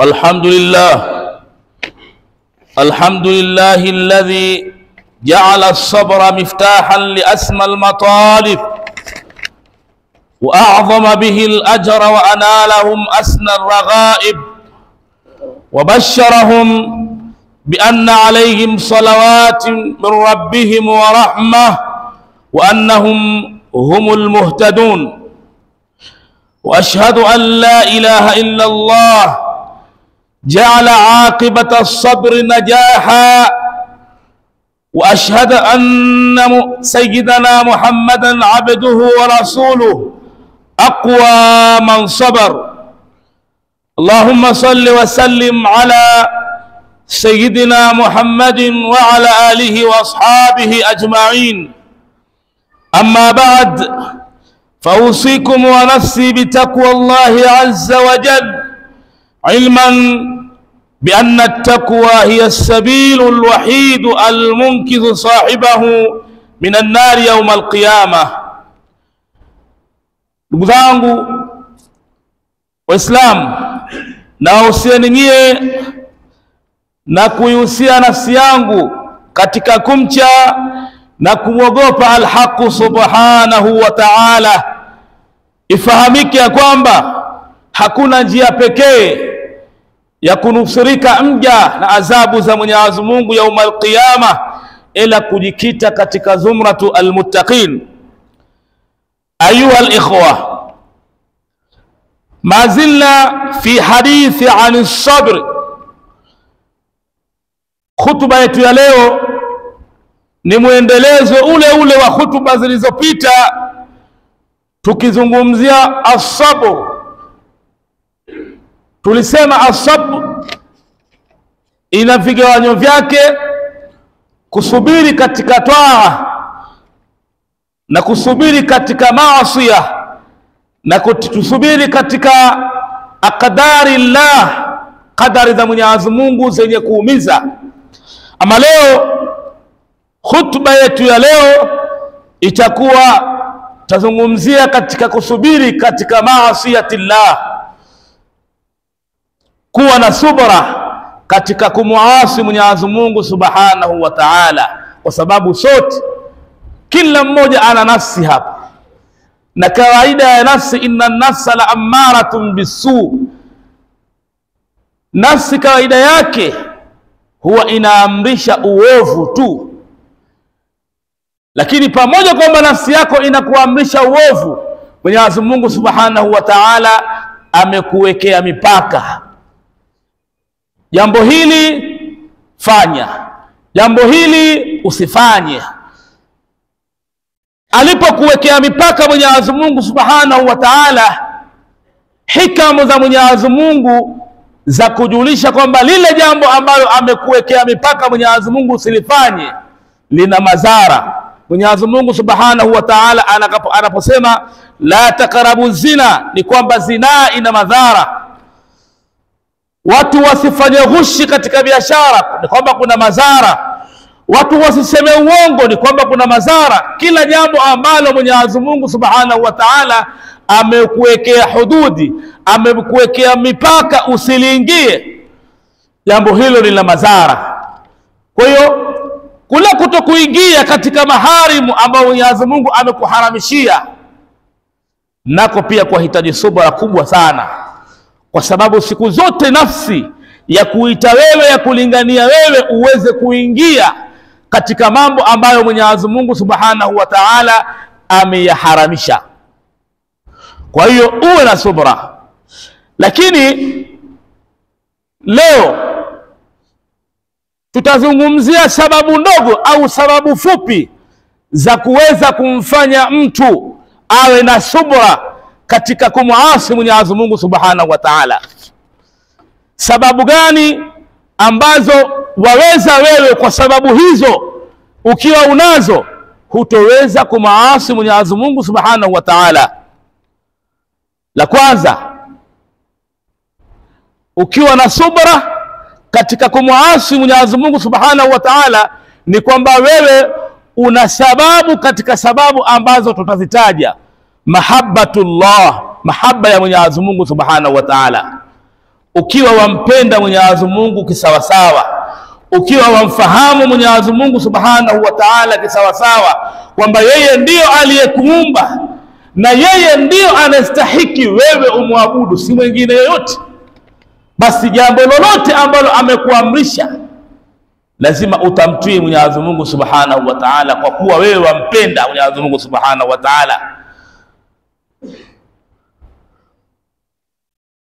الحمد لله الذي جعل الصبر مفتاحا لأسمى المطالب وأعظم به الأجر وأنالهم أسنى الرغائب وبشرهم بأن عليهم صلوات من ربهم ورحمة وأنهم هم المهتدون وأشهد أن لا إله إلا الله جعل عاقبة الصبر نجاحا وأشهد أن سيدنا محمدا عبده ورسوله أقوى من صبر. اللهم صل وسلم على سيدنا محمد وعلى آله وأصحابه أجمعين. أما بعد، فأوصيكم ونفسي بتقوى الله عز وجل، علما بأن التقوى هي السبيل الوحيد المنقذ صاحبه من النار يوم القيامة. Ndugu zangu Waislamu, nawahusieni nyie na kuihusia nafsi yangu katika kumcha na kumwogopa al-Haq subhanahu wa ta'ala. Ifahamike ya kwamba hakuna njia pekee ya kunusurika mja na adhabu za Mwenyezi Mungu yaum al-Qiyama ila kujikita katika zumratu al-muttaqin. Ayuha al-ikhwa, ma zilna fi hadithi an as-sabr. Khutba yetu ya leo ni muendelezo ule wa khutba zilizopita, tukizungumzia as-sabr. Tulisema as-sabr ina vigawanyo vyake: kusubiri katika taa na kusubiri katika maasi na kusubiri katika aqdari Allah, qadari za Mwenyezi Mungu zenye kuumiza. Ama leo khutba yetu ya leo itakuwa tazungumzia katika kusubiri katika maasiyati Allah, kuwa na subra katika kumuasi Mwenyezi Mungu subhanahu wa ta'ala, kwa sababu sote, kila mmoja ana nafsi hapa, na kawaida ya nafsi, inna nafsa la ammaratun bisu. Nafsi kawaida yake huwa inaamrisha uovu tu, lakini pamoja kwamba nafsi yako inakuamrisha uovu, Mwenyezi Mungu subhanahu wa ta'ala amekuwekea mipaka. Jambo hili fanya, jambo hili usifanye. Alipokuwekea mipaka Mwenyezi Mungu subhanahu wa ta'ala, hikamu za Mwenyezi Mungu za kujulisha kwamba lile jambo ambalo amekuwekea mipaka Mwenyezi Mungu usilifanye lina madhara. Mwenyezi Mungu subhanahu wa ta'ala anaposema la taqrabu zina, ni kwamba zina ina madhara. Watu wasifanye ghushi katika biashara, ni kwamba kuna madhara. Watu wasiseme uongo, ni kwamba kuna madhara. Kila jambo ambalo Mwenyezi Mungu subhanahu wa ta'ala amekuwekea hududi, amekuwekea mipaka usiliingie, jambo hilo lina madhara. Kwa hiyo kule kutokuingia katika maharimu ambayo Mwenyezi Mungu amekuharamishia, nako pia kwa hitaji subra kubwa sana, kwa sababu siku zote nafsi ya kuita wewe, ya kulingania wewe uweze kuingia katika mambo ambayo Mwenyezi Mungu subhanahu wa ta'ala ameyaharamisha. Kwa hiyo uwe na subra. Lakini leo tutazungumzia sababu ndogo au sababu fupi za kuweza kumfanya mtu awe na subra katika kumuasi Mwenyezi Mungu subhanahu wa ta'ala. Sababu gani ambazo waweza wewe kwa sababu hizo ukiwa unazo hutoweza kumuasi Mwenyezi Mungu subhanahu wa ta'ala? La kwanza, ukiwa na subra katika kumuasi Mwenyezi Mungu subhanahu wa ta'ala, ni kwamba wewe una sababu katika sababu ambazo tutazitaja. Mahabbatullah, mahaba ya Mwenyezi Mungu subhanahu wa ta'ala. ukiwa wampenda Mwenyezi Mungu kisawasawa, ukiwa wamfahamu Mwenyezi Mungu Subhanahu wa Ta'ala kisawasawa kwamba yeye ndiyo aliyekuumba na yeye ndiyo anastahiki wewe umwabudu, si mwingine yoyote, basi jambo lolote ambalo amekuamrisha lazima utamtii Mwenyezi Mungu Subhanahu wa Ta'ala, kwa kuwa wewe wampenda Mwenyezi Mungu Subhanahu wa Ta'ala.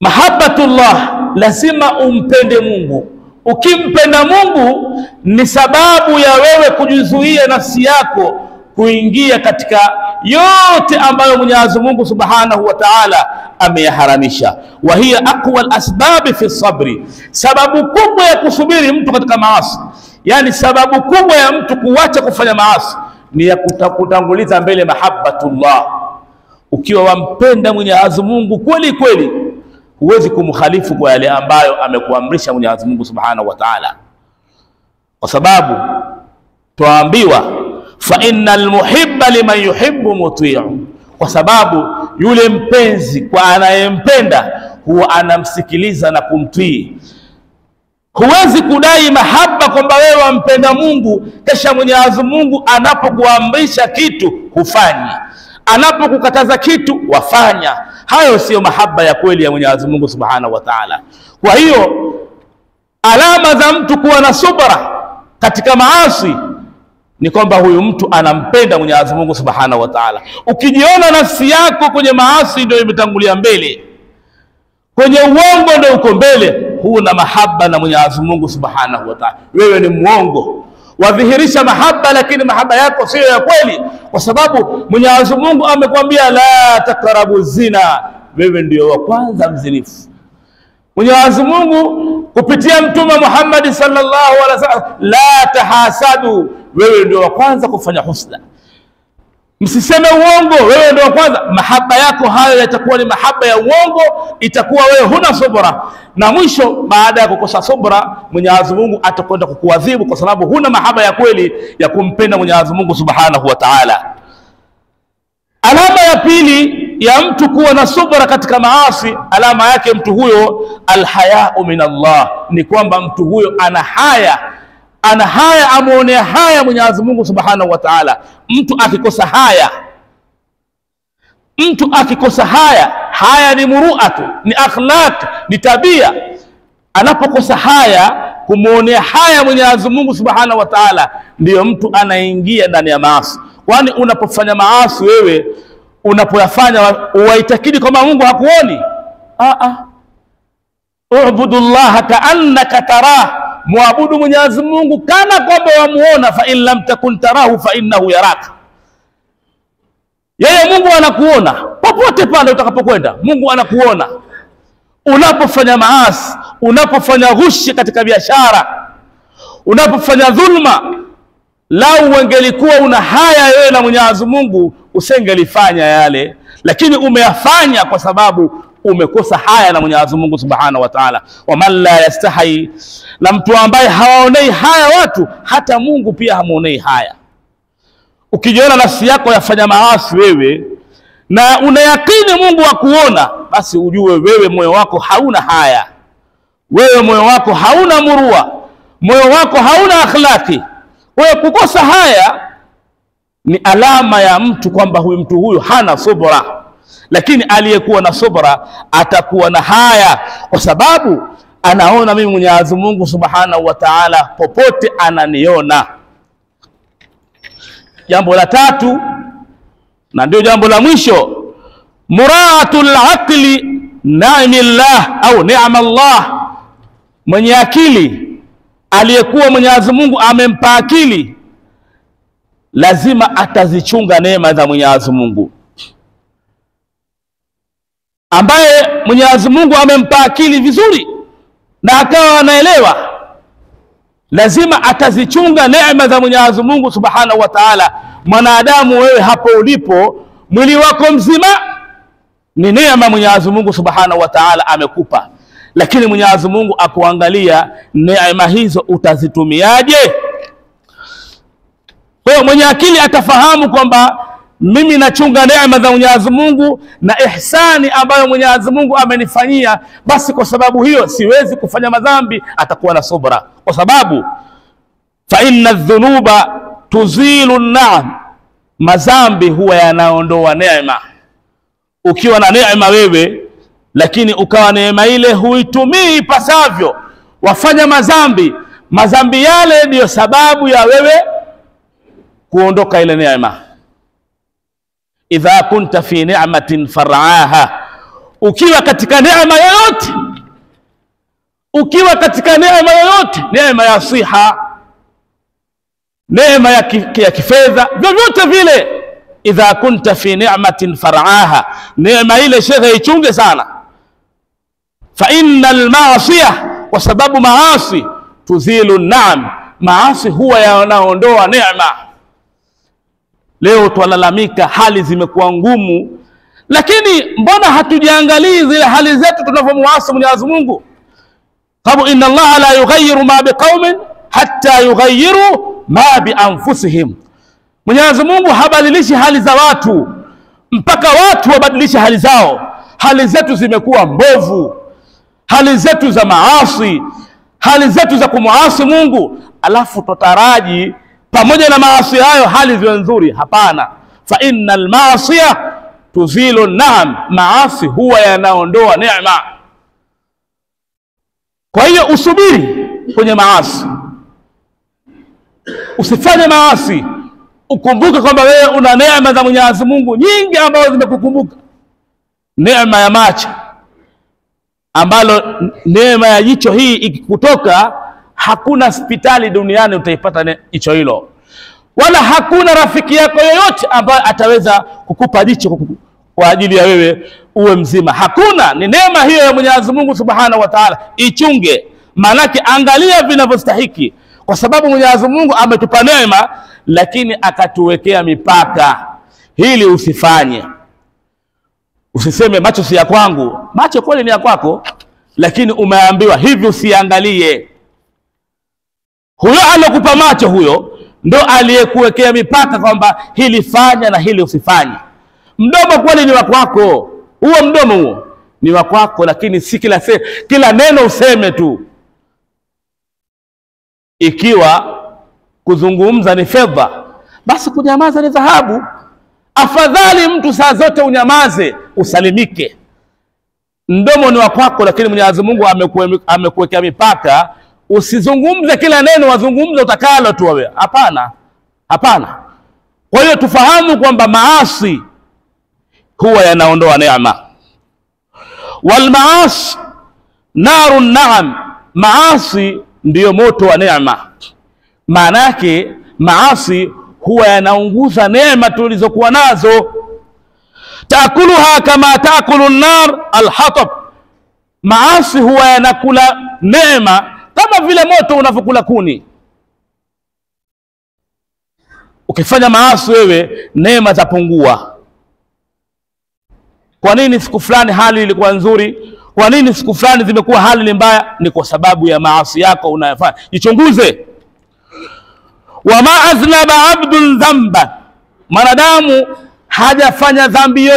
Mahabbatullah, lazima umpende Mungu. Ukimpenda Mungu ni sababu ya wewe kujizuia nafsi yako kuingia katika yote ambayo Mwenyezi Mungu Subhanahu wa Ta'ala ameyaharamisha. Wa hiya aqwa al-asbab fi sabri, sababu kubwa ya kusubiri mtu katika maasi, yani sababu kubwa ya mtu kuacha kufanya maasi ni ya kutanguliza mbele mahabbatullah. Ukiwa wampenda Mwenyezi Mungu kweli kweli, huwezi kumkhalifu kwa yale ambayo amekuamrisha Mwenyezi Mungu Subhanahu wa Ta'ala, kwa sababu tuambiwa fa innal muhibba liman yuhibbu muti'u, kwa sababu yule mpenzi kwa anayempenda huwa anamsikiliza na kumtii. Huwezi kudai mahaba kwamba wewe wampenda Mungu kisha Mwenyezi Mungu anapokuamrisha kitu hufanyi, anapokukataza kitu wafanya. Hayo sio mahaba ya kweli ya Mwenyezi Mungu Subhanahu wa Ta'ala. Kwa hiyo alama za mtu kuwa na subra katika maasi ni kwamba huyu mtu anampenda Mwenyezi Mungu Subhanahu wa Ta'ala. Ukijiona nafsi yako kwenye maasi ndio imetangulia mbele, kwenye uongo ndio uko mbele, huna mahaba na Mwenyezi Mungu Subhanahu wa Ta'ala, wewe ni muongo. Wadhihirisha mahaba lakini mahaba yako sio ya kweli, kwa sababu Mwenyezi Mungu amekwambia la takrabu zina, wewe ndio wa kwanza mzinifu. Mwenyezi Mungu kupitia Mtume Muhammad sallallahu alaihi wasallam, la tahasadu, wewe ndio wa kwanza kufanya husda. Msiseme uongo, wewe ndio wa kwanza. Mahaba yako hayo yatakuwa ni mahaba ya uongo, itakuwa wewe huna subra, na mwisho baada ya kukosa subra Mwenyezi Mungu atakwenda kukuadhibu kwa sababu huna mahaba ya kweli ya kumpenda Mwenyezi Mungu Subhanahu wa Ta'ala. Alama ya pili ya mtu kuwa na subra katika maasi, alama yake mtu huyo alhaya'u min Allah, ni kwamba mtu huyo ana haya, amuonea haya Mwenyezi Mungu Subhanahu wa Ta'ala. Mtu akikosa haya ni muruatu, ni akhlaq, ni tabia. Anapokosa haya, kumuonea haya Mwenyezi Mungu Subhanahu wa Ta'ala, ndiyo mtu anaingia ndani ya maasi. Kwani unapofanya maasi wewe, unapoyafanya waitakidi kama Mungu hakuoni? U'budullaha ka'annaka tarah, muabudu Mwenyezi Mungu kana kwamba wamuona. Fa in lam takun tarahu fa innahu yaraka, yeye Mungu anakuona popote pale utakapokwenda. Mungu anakuona unapofanya maasi, unapofanya ghushi katika biashara, unapofanya dhulma. Lau wengelikuwa una haya wewe na Mwenyezi Mungu usengelifanya yale, lakini umeyafanya kwa sababu umekosa haya na Mwenyezi Mungu Subhanahu wa Ta'ala. Wa man la yastahi, na mtu ambaye hawaonei haya watu, hata Mungu pia hamuonei haya. Ukijiona nafsi yako yafanya maasi wewe na unayakini Mungu akuona, basi ujue wewe moyo wako hauna haya, wewe moyo wako hauna murua, moyo wako hauna akhlaki. Wewe kukosa haya ni alama ya mtu kwamba huyu mtu huyu hana subra. Lakini aliyekuwa na subra atakuwa na haya, kwa sababu anaona mimi Mwenyezi Mungu Subhanahu wa Ta'ala popote ananiona. Jambo la tatu na ndio jambo la mwisho, muraatul aqli ni'millah au ni'mallah. Mwenye akili aliyekuwa Mwenyezi Mungu amempa akili, lazima atazichunga neema za Mwenyezi Mungu. Ambaye Mwenyezi Mungu amempa akili vizuri na akawa anaelewa, lazima atazichunga neema za Mwenyezi Mungu Subhanahu wa Ta'ala. Mwanadamu wewe hapo ulipo, mwili wako mzima ni neema Mwenyezi Mungu Subhanahu wa Ta'ala amekupa, lakini Mwenyezi Mungu akuangalia neema hizo utazitumiaje. Kwa hiyo mwenye akili atafahamu kwamba mimi nachunga neema za Mwenyezi Mungu na ihsani ambayo Mwenyezi Mungu amenifanyia, basi kwa sababu hiyo siwezi kufanya madhambi, atakuwa na subra. Kwa sababu fa inna dhunuba tuzilu an-na'am, madhambi huwa yanaondoa neema. Ukiwa na neema wewe lakini ukawa neema ile huitumii ipasavyo, wafanya madhambi yale ndiyo sababu ya wewe kuondoka ile neema. Idha kunta fi ni'matin far'aha, ukiwa katika neema yoyote, neema ya siha, neema ya kifedha, vyovyote vile, idha kunta fi ni'matin far'aha, neema ile shekhe ichunge sana. Fa innal ma'siyah, kwa sababu maasi tuzilu an-na'am, maasi huwa yanaondoa neema. Leo twalalamika hali zimekuwa ngumu, lakini mbona hatujiangalii zile hali zetu tunavyomuasi Mwenyezi Mungu? Sababu inna Allah la yughayyiru ma biqaumin hatta yughayyiru ma bi anfusihim, Mwenyezi Mungu habadilishi hali za watu mpaka watu wabadilishe hali zao. Hali zetu zimekuwa mbovu, hali zetu za maasi, hali zetu za kumuasi Mungu, alafu tutaraji pamoja na maasi hayo hali ziwe nzuri? Hapana. Fa innal ma'siyah tuzilu an-na'am, maasi huwa yanaondoa neema. Kwa hiyo usubiri kwenye maasi, usifanye maasi, ukumbuke kwamba wewe una neema za Mwenyezi Mungu nyingi ambazo zimekukumbuka. Neema ya macho, ambalo neema ya jicho hii ikikutoka, hakuna hospitali duniani utaipata jicho hilo, wala hakuna rafiki yako yoyote ambaye ataweza kukupa jicho kwa ajili ya wewe uwe mzima. Hakuna. Ni neema hiyo ya Mwenyezi Mungu Subhanahu wa Ta'ala, ichunge. Manake angalia vinavyostahiki, kwa sababu Mwenyezi Mungu ametupa neema lakini akatuwekea mipaka. Hili usifanye. Usiseme macho si ya kwangu. Macho kweli ni ya kwako, lakini umeambiwa hivi usiangalie. Huyo alokupa macho, huyo ndo aliyekuwekea mipaka kwamba hili fanya na hili usifanye. Mdomo kweli ni wa kwako, huo mdomo huo ni wa kwako, lakini si kila neno useme tu. Ikiwa kuzungumza ni fedha, basi kunyamaza ni dhahabu. Afadhali mtu saa zote unyamaze usalimike. Mdomo ni wa kwako, lakini Mwenyezi Mungu amekuwekea mipaka. Usizungumze kila neno, wazungumze utakalo tu wewe. Hapana, hapana. Kwa hiyo tufahamu kwamba maasi huwa yanaondoa neema. Wal maasi narun na'am, maasi ndiyo moto wa neema. Maana yake maasi huwa yanaunguza neema tulizokuwa nazo. Taakuluha kama taakulu an-nar al-hatab, maasi huwa yanakula neema kama vile moto unavyokula kuni. Ukifanya maasi wewe, neema zapungua. Kwa nini siku fulani hali ilikuwa nzuri? Kwa nini siku fulani zimekuwa hali ni mbaya? Ni kwa sababu ya maasi yako unayofanya. Jichunguze. Wa ma aznaba abdun dhanba, mwanadamu hajafanya dhambi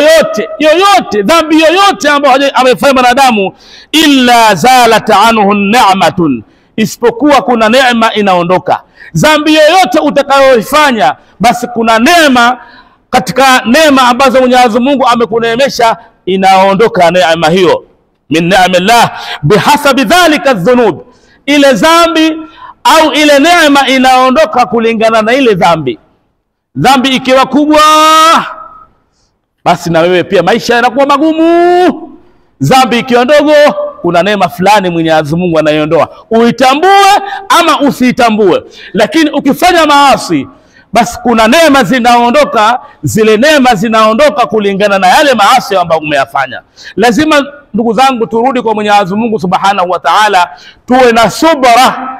dhambi yoyote ambayo amefanya mwanadamu, illa zalat anhu ni'matun, isipokuwa kuna neema inaondoka. Dhambi yoyote utakayoifanya, basi kuna neema katika neema ambazo Mwenyezi Mungu amekuneemesha, inaondoka neema hiyo. Min ni'amillah bihasabi dhalika adh-dhunub, ile dhambi au ile neema inaondoka kulingana na ile dhambi. Dhambi ikiwa kubwa, basi na wewe pia maisha yanakuwa magumu. Dhambi ikiwa ndogo, kuna neema fulani Mwenyezi Mungu anaiondoa, uitambue ama usiitambue. Lakini ukifanya maasi, basi kuna neema zinaondoka, zile neema zinaondoka kulingana na yale maasi ambayo umeyafanya. Lazima ndugu zangu turudi kwa Mwenyezi Mungu Subhanahu wa Ta'ala, tuwe na subra,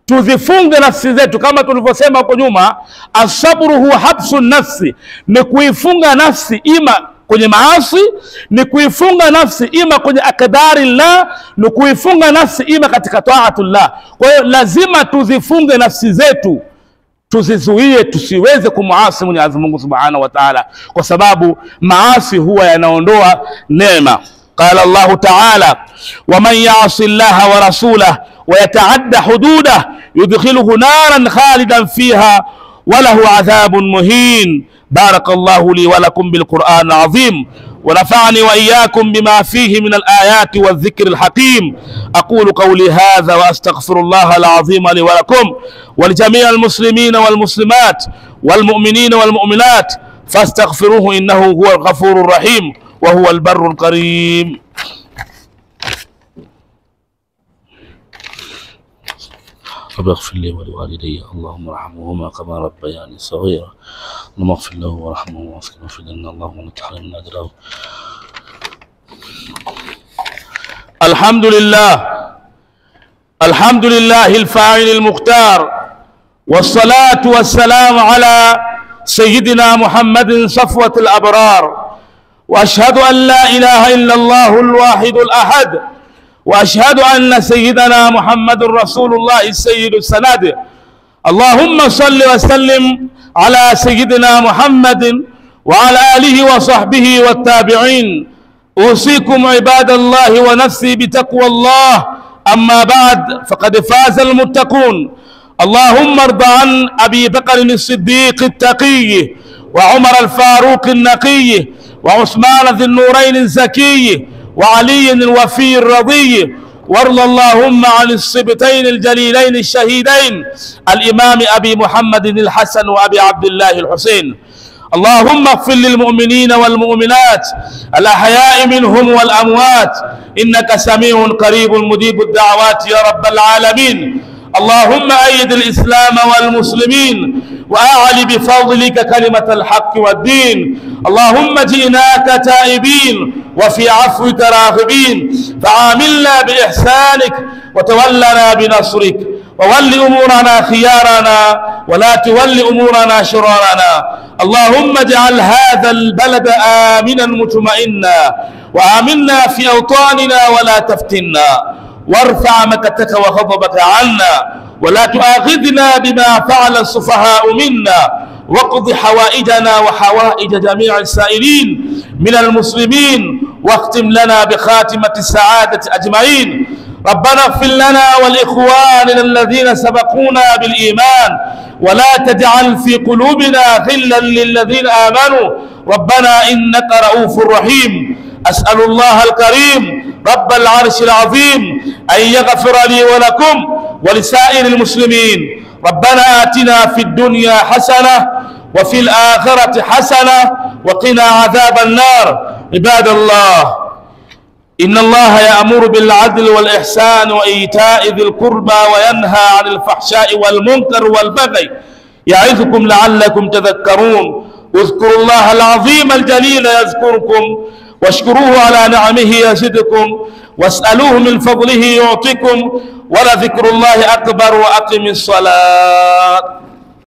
tuzifunge nafsi zetu kama tulivyosema huko nyuma. Asabru huwa habsu nafsi, ni kuifunga nafsi ima kwenye maasi, ni kuifunga nafsi ima kwenye akdari Allah, ni kuifunga nafsi ima katika taatullah. Kwa hiyo lazima tuzifunge nafsi zetu, tuzizuie tusiweze kumuasi Mwenyezi Mungu Subhanahu wa Ta'ala, kwa sababu maasi huwa yanaondoa neema. Qala Allah Ta'ala, wa man ya'si Allah wa rasulahu wa yata'adda hududahu yudkhiluhu naran khalidan fiha wa lahu 'adhabun muhin. Barakallahu li wa lakum bil Qur'an al-'azim ونفعني وإياكم بما فيه من الآيات والذكر الحكيم. أقول قولي هذا وأستغفر الله العظيم لي ولكم ولجميع المسلمين والمسلمات والمؤمنين والمؤمنات فاستغفروه إنه هو الغفور الرحيم وهو البر الكريم. رب اغفر لي ولوالدي اللهم ارحمهما كما ربياني صغيرا. اللهم اغفر له وارحمه واسكنه في الجنة اللهم لا تحرمنا أجره. الحمد لله الفاعل المختار، والصلاة والسلام على سيدنا محمد صفوة الأبرار، وأشهد أن لا إله إلا الله الواحد الأحد، وأشهد أن سيدنا محمد رسول الله السيد السند. اللهم صل وسلم على سيدنا محمد وعلى آله وصحبه والتابعين. أوصيكم عباد الله ونفسي بتقوى الله. أما بعد، فقد فاز المتقون. اللهم ارض عن أبي بكر الصديق التقي، وعمر الفاروق النقي، وعثمان ذي النورين الزكي، وعلي الوفي الرضي. وارض اللهم عن الصبتين الجليلين الشهيدين الإمام أبي محمد الحسن وأبي عبد الله الحسين. اللهم اغفر للمؤمنين والمؤمنات الأحياء منهم والأموات إنك سميع قريب مجيب الدعوات يا رب العالمين. اللهم أيد الإسلام والمسلمين وأعل بفضلك كلمة الحق والدين. اللهم جئناك تائبين وفي عفوك راغبين، فعاملنا بإحسانك وتولنا بنصرك، وول أمورنا خيارنا ولا تول أمورنا شرارنا. اللهم اجعل هذا البلد آمنا مطمئنا، وآمنا في أوطاننا ولا تفتنا، وارفع مكتك وغضبك عنا، ولا تؤاخذنا بما فعل السفهاء منا، واقض حوائجنا وحوائج جميع السائلين من المسلمين، واختم لنا بخاتمة السعادة أجمعين. ربنا اغفر لنا ولإخواننا الذين سبقونا بالإيمان، ولا تجعل في قلوبنا غلا للذين آمنوا ربنا إنك رؤوف رحيم. أسأل الله الكريم رب العرش العظيم أن يغفر لي ولكم ولسائر المسلمين. ربنا آتنا في الدنيا حسنة وفي الآخرة حسنة وقنا عذاب النار. عباد الله، إن الله يأمر بالعدل والإحسان وإيتاء ذي القربى وينهى عن الفحشاء والمنكر والبغي يعظكم لعلكم تذكرون. اذكروا الله العظيم الجليل يذكركم، واشكروه على نعمه يزدكم، واسألوه من فضله يعطكم، ولذكر الله أكبر. وأقم الصلاة.